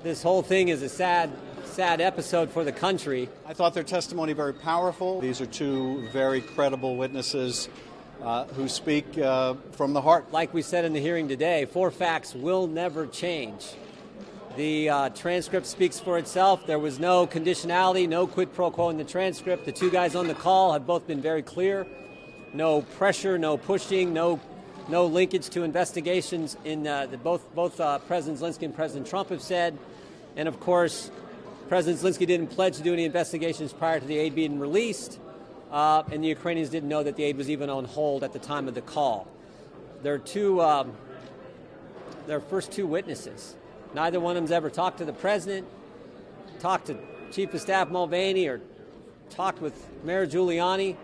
This whole thing is a sad episode for the country. I thought their testimony very powerful. These are two very credible witnesses who speak from the heart. Like we said in the hearing today, 4 facts will never change. The transcript speaks for itself. There was no conditionality, no quid pro quo in the transcript. The 2 guys on the call have both been very clear. No pressure, no pushing, no linkage to investigations in both President Zelensky and President Trump have said. And of course, President Zelensky didn't pledge to do any investigations prior to the aid being released, and the Ukrainians didn't know that the aid was even on hold at the time of the call. Their first 2 witnesses. Neither one of them's ever talked to the president, talked to Chief of Staff Mulvaney, or talked with Mayor Giuliani.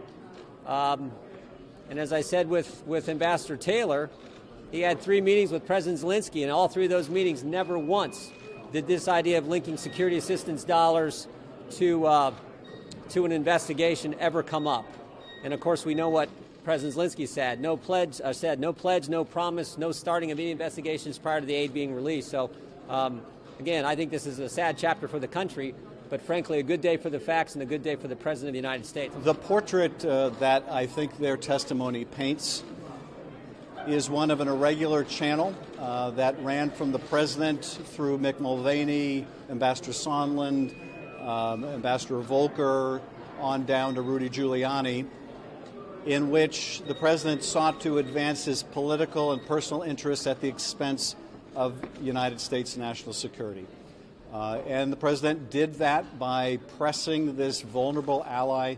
And as I said with Ambassador Taylor, he had 3 meetings with President Zelensky, and all 3 of those meetings never once did this idea of linking security assistance dollars to an investigation ever come up. And of course, we know what President Zelensky said: no pledge, no promise, no starting of any investigations prior to the aid being released. So, again, I think this is a sad chapter for the country, but frankly, a good day for the facts and a good day for the President of the United States. The portrait that I think their testimony paints is one of an irregular channel that ran from the President through Mick Mulvaney, Ambassador Sondland, Ambassador Volker, on down to Rudy Giuliani, in which the President sought to advance his political and personal interests at the expense of United States national security. And the President did that by pressing this vulnerable ally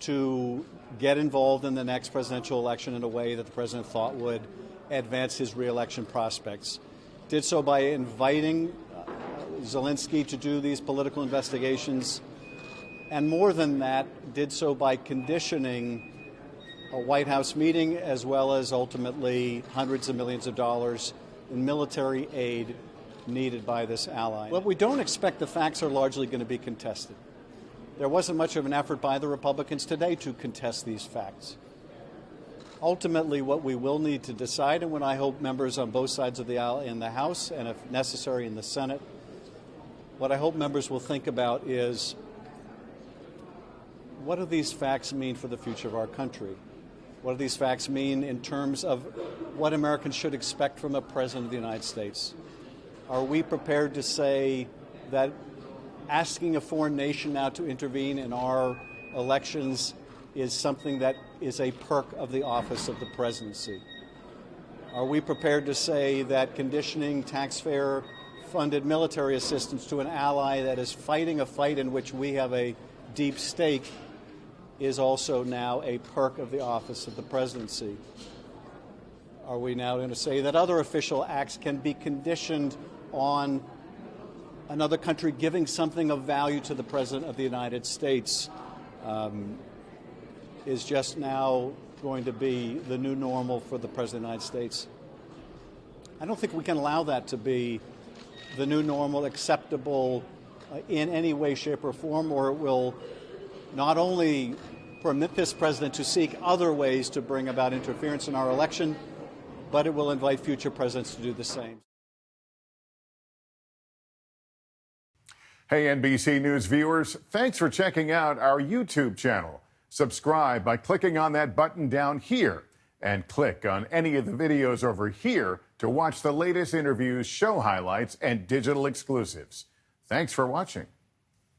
to get involved in the next presidential election in a way that the President thought would advance his re-election prospects. Did so by inviting Zelensky to do these political investigations, and more than that, did so by conditioning a White House meeting as well as ultimately hundreds of millions of dollars in military aid needed by this ally. What we don't expect, the facts are largely going to be contested. There wasn't much of an effort by the Republicans today to contest these facts. Ultimately, what we will need to decide, and what I hope members on both sides of the aisle in the House and if necessary in the Senate, what I hope members will think about is, what do these facts mean for the future of our country? What do these facts mean in terms of what Americans should expect from a President of the United States? Are we prepared to say that asking a foreign nation now to intervene in our elections is something that is a perk of the office of the presidency? Are we prepared to say that conditioning taxpayer-funded military assistance to an ally that is fighting a fight in which we have a deep stake is also now a perk of the office of the presidency? Are we now going to say that other official acts can be conditioned on another country giving something of value to the President of the United States? Is just now going to be the new normal for the President of the United States? I don't think we can allow that to be the new normal, acceptable in any way, shape, or form, or it will not only permit this president to seek other ways to bring about interference in our election, but it will invite future presidents to do the same. Hey, NBC News viewers, thanks for checking out our YouTube channel. Subscribe by clicking on that button down here, and click on any of the videos over here to watch the latest interviews, show highlights, and digital exclusives. Thanks for watching.